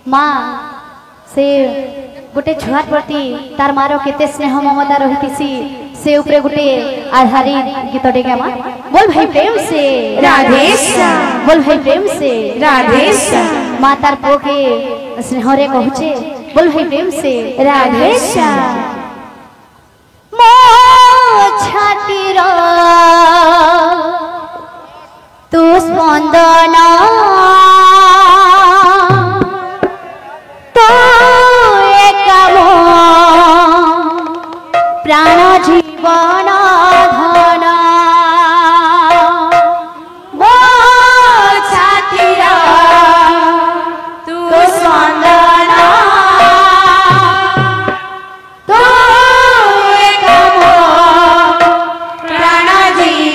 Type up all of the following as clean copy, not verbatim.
माँ से गोटे छुआर प्रति तार मार केते स्नेह ममता रही से उपरे गोटे आधारित गीतटे क्या माँ बोल भाई प्रेम से राधेश्याम बोल भाई प्रेम से राधेश्याम माँ तार पो के स्नेह रे कहूचे बोल भाई प्रेम से राधेश्याम मो छातीर तू स्पंदन तो एकाम प्राण जीवन धन मो छातीर तू स्पंदन तो एकाम प्राण जीवन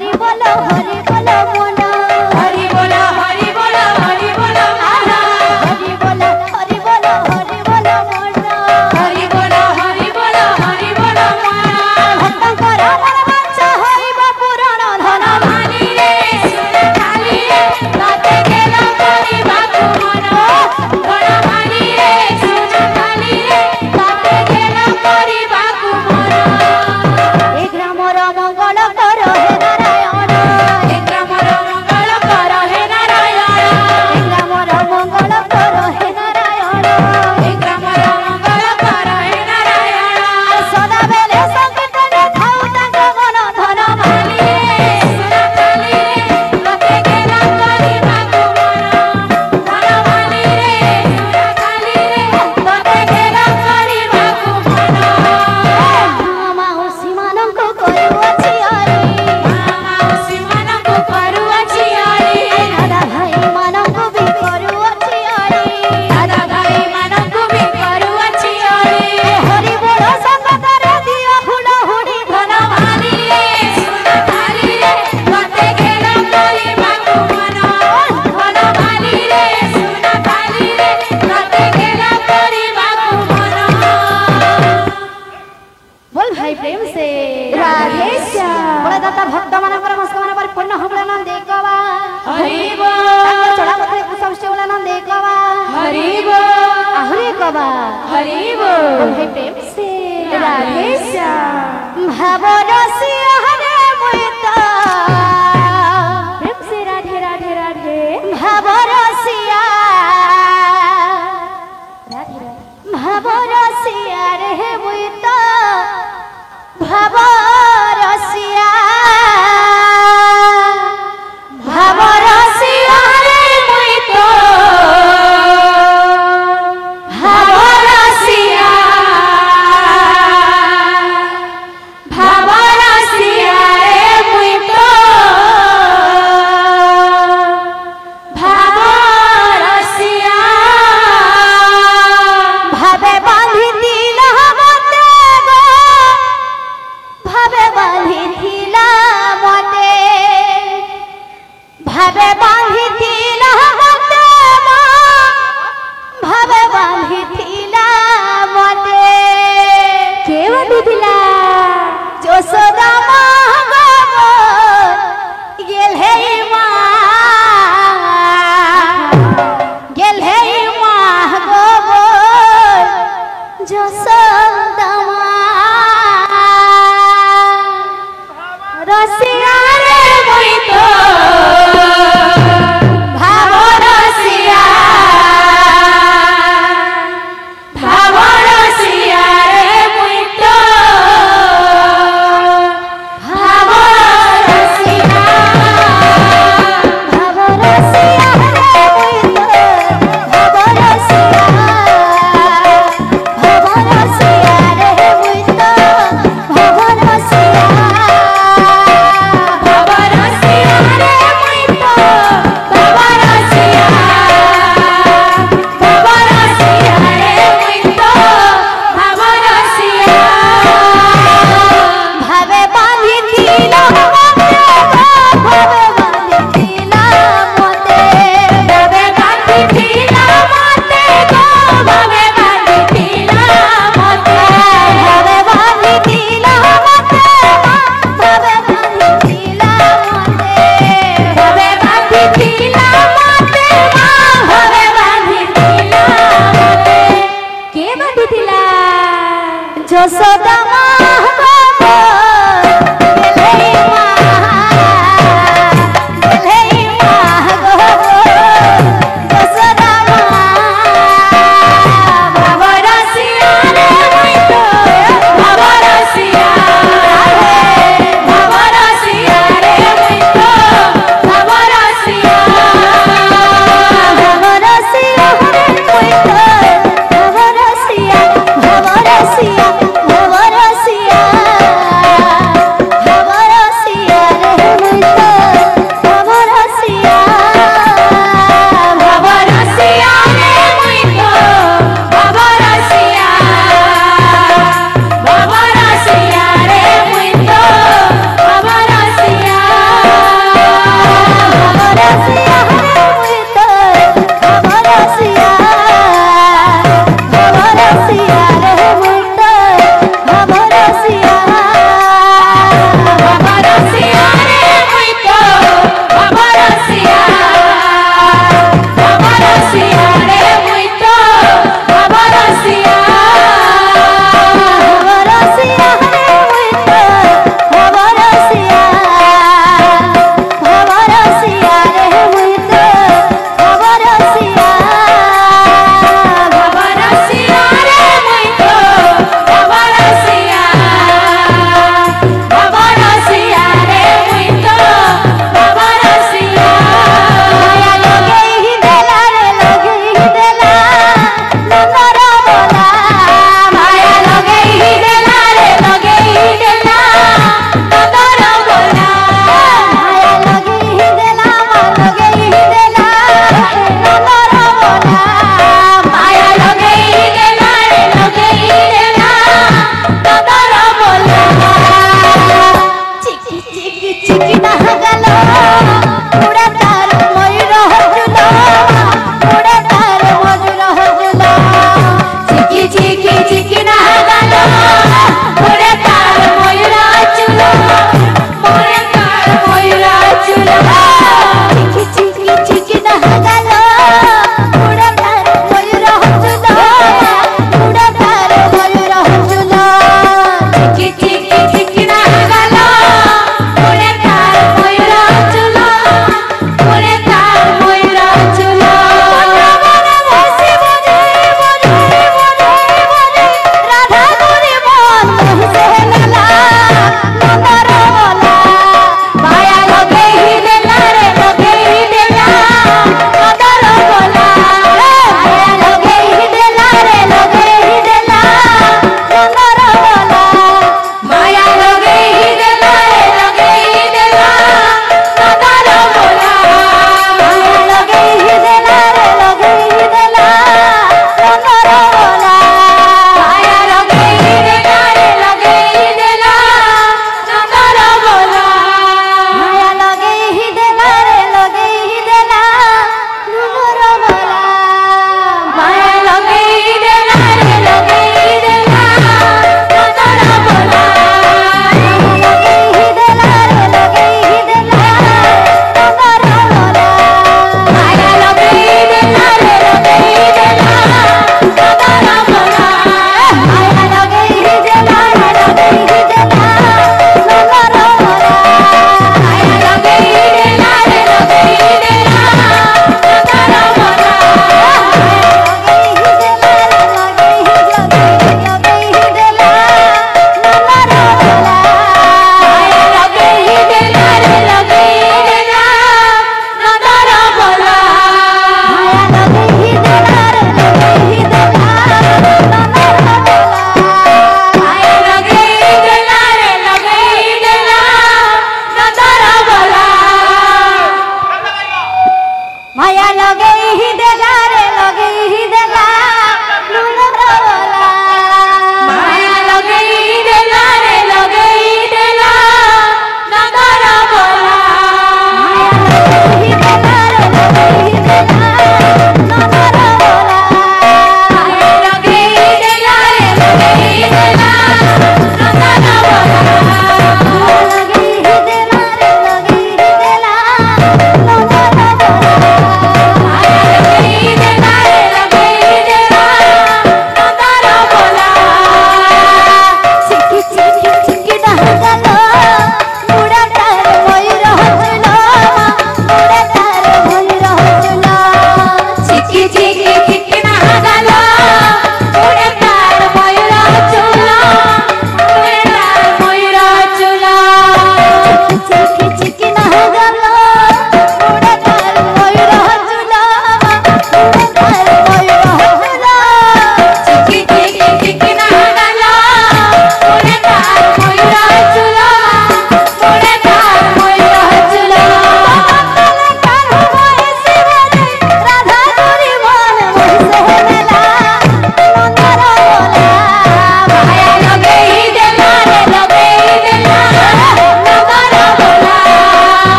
हरि बोलो मन हरि बोलो हरि बोलो हरि बोलो माना हरि बोलो मन हरि बोलो हरि बोलो हरि बोलो माना भक्तଙ୍କର ମନ ବାଞ୍ଛା ହୋଇବ ପୂରଣ ଧନ मानी रे सुन खाली रे तते गेला କରିବାକୁ ମନ ଧନ ମାନି ରେ ସୁନ ଖାଲି ରେ ତତେ गेला କରିବାକୁ ମନ ଏ ଗ୍ରାମର ମଙ୍ଗଳ କର ହେ ନାରାୟଣ ଏ ଗ୍ରାମର ମଙ୍ଗଳ କର ହେ ନାରାୟଣ ଏ ଗ୍ରାମର ମଙ୍ଗଳ କର ହେ ନାରାୟଣ ଏ ଗ୍ରାମର ମଙ୍ଗଳ କର ହେ ନାରାୟଣ ସଦାବେଳେ ସଂକୀର୍ତ୍ତନ ଥାଉ ତାଙ୍କ ମନ ଧନ ମାନି ରେ ସୁନ ଖାଲି ରେ ତତେ गेला କରିବାକୁ ମନ ଧନ ମାନି ରେ ସୁନ ଖାଲି ରେ ତତେ गेला କରିବାକୁ ମନ ମାଉସୀ ମାନଙ୍କୁ କରୁଅଛି ଅରି ମାଉସୀ ମାନଙ୍କୁ କରୁଅଛି ଅଳି ଦାଦା ଭାଇ ମାନଙ୍କୁ ବି କରୁଅଛି ଅରି ଦାଦା ଭାଇ ମାନଙ୍କୁ ବି କରୁଅଛି ଅଳି ହରି ବୋଳ ସଂଗତରେ ଦିଅ ହୁଳ ହୁଡ଼ି ଧନ ମାନି ରେ ସୁନ ଖାଲି ରେ ତତେ गेला କରିବାକୁ ମନ ଧନ ମାନି ରେ ସୁନ ଖାଲି ରେ ତତେ गेला କରିବାକୁ ମନ बोल भाई प्रेम से राधे श्याम बड़ा दाता भक्त मानकर मस्कमान परिपूर्ण होबला न देखवा हरि बोल चढ़ा पथरे कुसम सेवला न देखवा हरि बोल आहुरे कबा हरि बोल बोल भाई प्रेम से राधे श्याम भाव रसिया हरे मुइता प्रेम से राधे राधे राधे भाव रसिया राधे राधे भाव रसिया रे मुइता भाव रसिया भाव रसिया रे मुई तो भाव रसिया भाव रसिया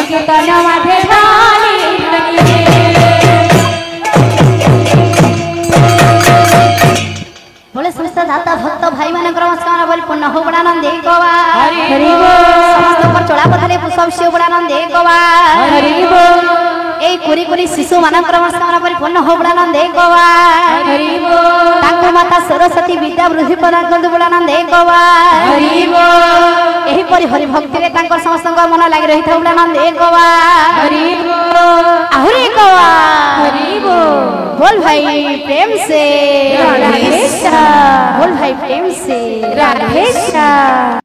संकीर्तन माथे ढाली रे बोले समस्त दाता भक्त भाई मान नमस्कार बोली पुण्य हो बड़ा नंदे गोवा हरि बोल समस्त पर चोला पथले पुष्प शिव बड़ा नंदे गोवा हरि बोल এই কুড়ি কুড়ি শিশু মানଙ୍କର নমস্କାର পরিপূর্ণ হো বুড়ানন্দে গোবা हरि बोल ତାଙ୍କ ମାତା ସରସ୍ୱତୀ ବିଦ୍ୟା ବୃଦ୍ଧି ପ୍ରଦାନ କରନ୍ତୁ ବୁଢ଼ାନନ୍ଦେ ଗୋବା हरि बोल ଏହିପରି ହରି ଭକ୍ତିରେ ତାଙ୍କର ସମସ୍ତଙ୍କ ମନ ଲାଗି ରହିଥାଉ ବୁଢ଼ାନନ୍ଦେ ଗୋବା हरि बोल ଆହୁରି ଗୋବା हरि बोल बोल भाई प्रेम से राधे श्याम। बोल भाई प्रेम से राधे श्याम।